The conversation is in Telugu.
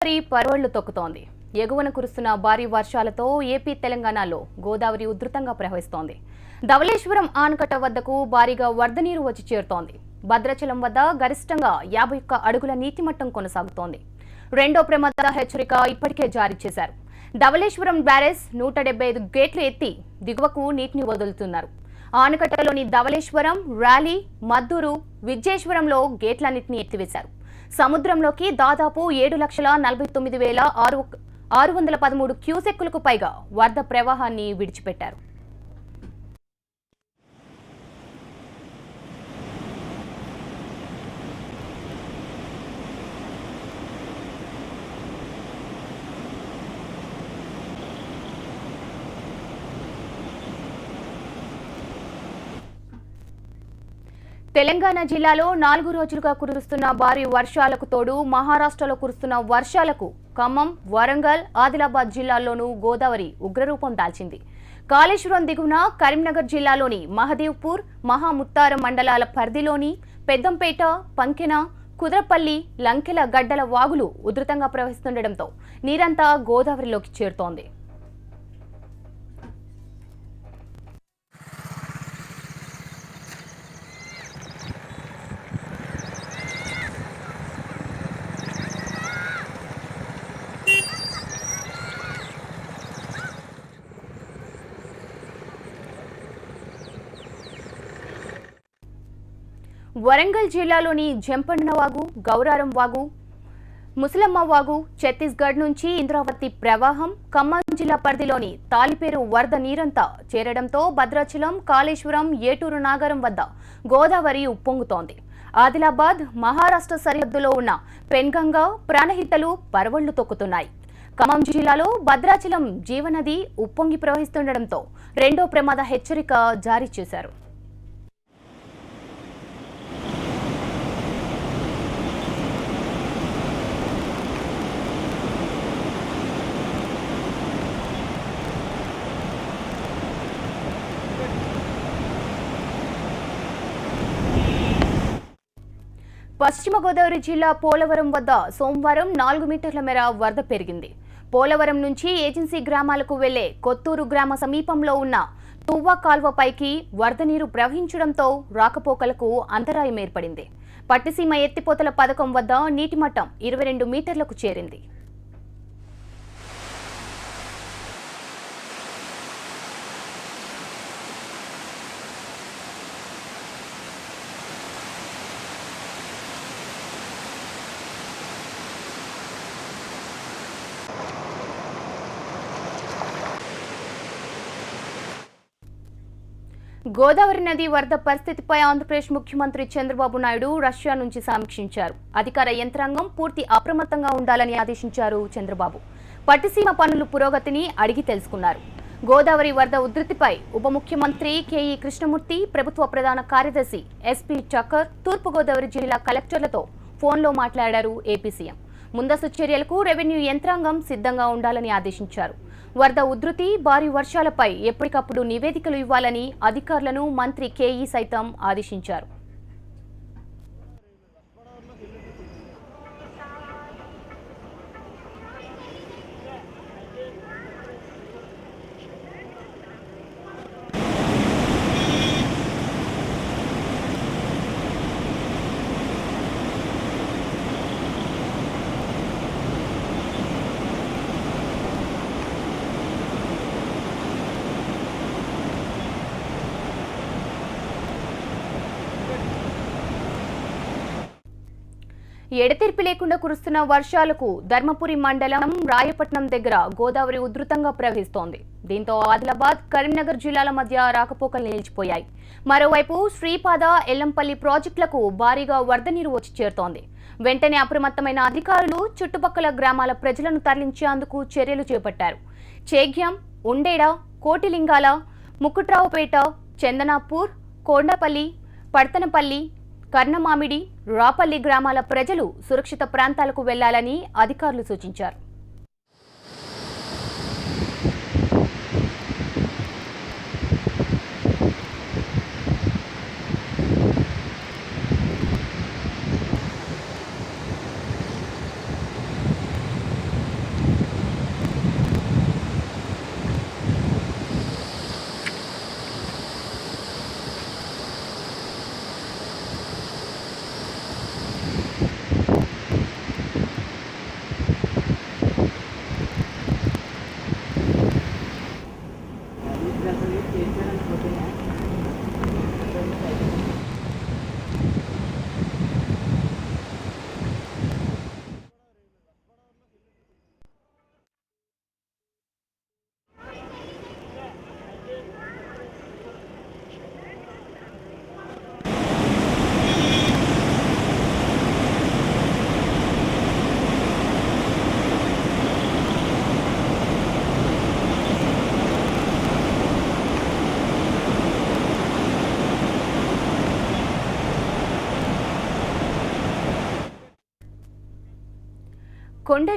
గోదావరి పరవళ్లు తొక్కుతోంది. ఎగువన కురుస్తున్న భారీ వర్షాలతో ఏపీ తెలంగాణలో గోదావరి ఉధృతంగా ప్రవహిస్తోంది. ధవళేశ్వరం ఆనకట్ట వద్దకు భారీగా వరద నీరు వచ్చి చేరుతోంది. భద్రాచలం వద్ద గరిష్టంగా 51 అడుగుల నీటి మట్టం కొనసాగుతోంది. రెండో ప్రమాద హెచ్చరిక ఇప్పటికే జారీ చేశారు. ధవళేశ్వరం బ్యారేజ్ 175 గేట్లు ఎత్తి దిగువకు నీటిని వదులుతున్నారు. ఆనకట్టలోని ధవళేశ్వరం, ర్యాలీ, మద్దూరు, విజయేశ్వరంలో గేట్లన్నింటినీ ఎత్తివేశారు. సముద్రంలోకి దాదాపు 7,49,613 క్యూసెక్కులకు పైగా వరద ప్రవాహాన్ని విడిచిపెట్టారు. తెలంగాణ జిల్లాలో 4 రోజులుగా కురుస్తున్న భారీ వర్షాలకు తోడు మహారాష్ట్రలో కురుస్తున్న వర్షాలకు ఖమ్మం, వరంగల్, ఆదిలాబాద్ జిల్లాల్లోనూ గోదావరి ఉగ్రరూపం దాల్చింది. కాళేశ్వరం దిగువన కరీంనగర్ జిల్లాలోని మహదేవ్పూర్, మహాముత్తారం మండలాల పరిధిలోని పెద్దంపేట, పంకెన, కుదరపల్లి, లంకెల గడ్డల వాగులు ఉధృతంగా ప్రవహిస్తుండటంతో నీరంతా గోదావరిలోకి చేరుతోంది. వరంగల్ జిల్లాలోని జంపన్న వాగు, గౌరారం వాగు, ముసలమ్మ వాగు, ఛత్తీస్గఢ్ నుంచి ఇంద్రావతి ప్రవాహం, ఖమ్మం జిల్లా పరిధిలోని తాలిపేరు వరద నీరంతా చేరడంతో భద్రాచలం, కాళేశ్వరం, ఏటూరు నాగరం వద్ద గోదావరి ఉప్పొంగుతోంది. ఆదిలాబాద్, మహారాష్ట్ర సరిహద్దులో ఉన్న పెన్గంగా, ప్రాణహితలు పరవళ్లు తొక్కుతున్నాయి. ఖమ్మం జిల్లాలో భద్రాచలం జీవనది ఉప్పొంగి ప్రవహిస్తుండటంతో రెండో ప్రమాద హెచ్చరిక జారీ చేశారు. పశ్చిమ గోదావరి జిల్లా పోలవరం వద్ద సోమవారం 4 మీటర్ల మేర వరద పెరిగింది. పోలవరం నుంచి ఏజెన్సీ గ్రామాలకు వెళ్లే కొత్తూరు గ్రామ సమీపంలో ఉన్న తువ్వ కాల్వపైకి వరద నీరు ప్రవహించడంతో రాకపోకలకు అంతరాయం ఏర్పడింది. పట్టిసీమ ఎత్తిపోతల పథకం వద్ద నీటి మట్టం 22 మీటర్లకు చేరింది. గోదావరి నది వరద పరిస్థితిపై ఆంధ్రప్రదేశ్ ముఖ్యమంత్రి చంద్రబాబు నాయుడు రష్యా నుంచి సమీక్షించారు. అధికార యంత్రాంగం పూర్తి అప్రమత్తంగా ఉండాలని ఆదేశించారు చంద్రబాబు. పట్టిసీమ పనుల పురోగతిని అడిగి తెలుసుకున్నారు. గోదావరి వరద ఉధృతిపై ఉప ముఖ్యమంత్రి కేఈ కృష్ణమూర్తి, ప్రభుత్వ ప్రధాన కార్యదర్శి ఎస్పీ చక్కర్, తూర్పుగోదావరి జిల్లా కలెక్టర్లతో ఫోన్లో మాట్లాడారు ఏపీ సీఎం. ముందస్తు చర్యలకు రెవెన్యూ యంత్రాంగం సిద్ధంగా ఉండాలని ఆదేశించారు. వరద ఉధృతి, భారీ వర్షాలపై ఎప్పటికప్పుడు నివేదికలు ఇవ్వాలని అధికారులను మంత్రి కేఈ సైతం ఆదేశించారు. ఎడతెరిపి లేకుండా కురుస్తున్న వర్షాలకు ధర్మపురి మండలం రాయపట్నం దగ్గర గోదావరి ఉధృతంగా ప్రవహిస్తోంది. దీంతో ఆదిలాబాద్, కరీంనగర్ జిల్లాల మధ్య రాకపోకలు నిలిచిపోయాయి. మరోవైపు శ్రీపాద, ఎల్లంపల్లి ప్రాజెక్టులకు భారీగా వరద నీరు వచ్చి చేరుతోంది. వెంటనే అప్రమత్తమైన అధికారులు చుట్టుపక్కల గ్రామాల ప్రజలను తరలించేందుకు చర్యలు చేపట్టారు. చేగ్యం, ఉండేడ, కోటిలింగాల, ముకుట్రావుపేట, చందనాపూర్, కొండపల్లి, పడతనపల్లి, కర్ణమామిడి, రాపల్లి గ్రామాల ప్రజలు సురక్షిత ప్రాంతాలకు వెళ్లాలని అధికారులు సూచించారు.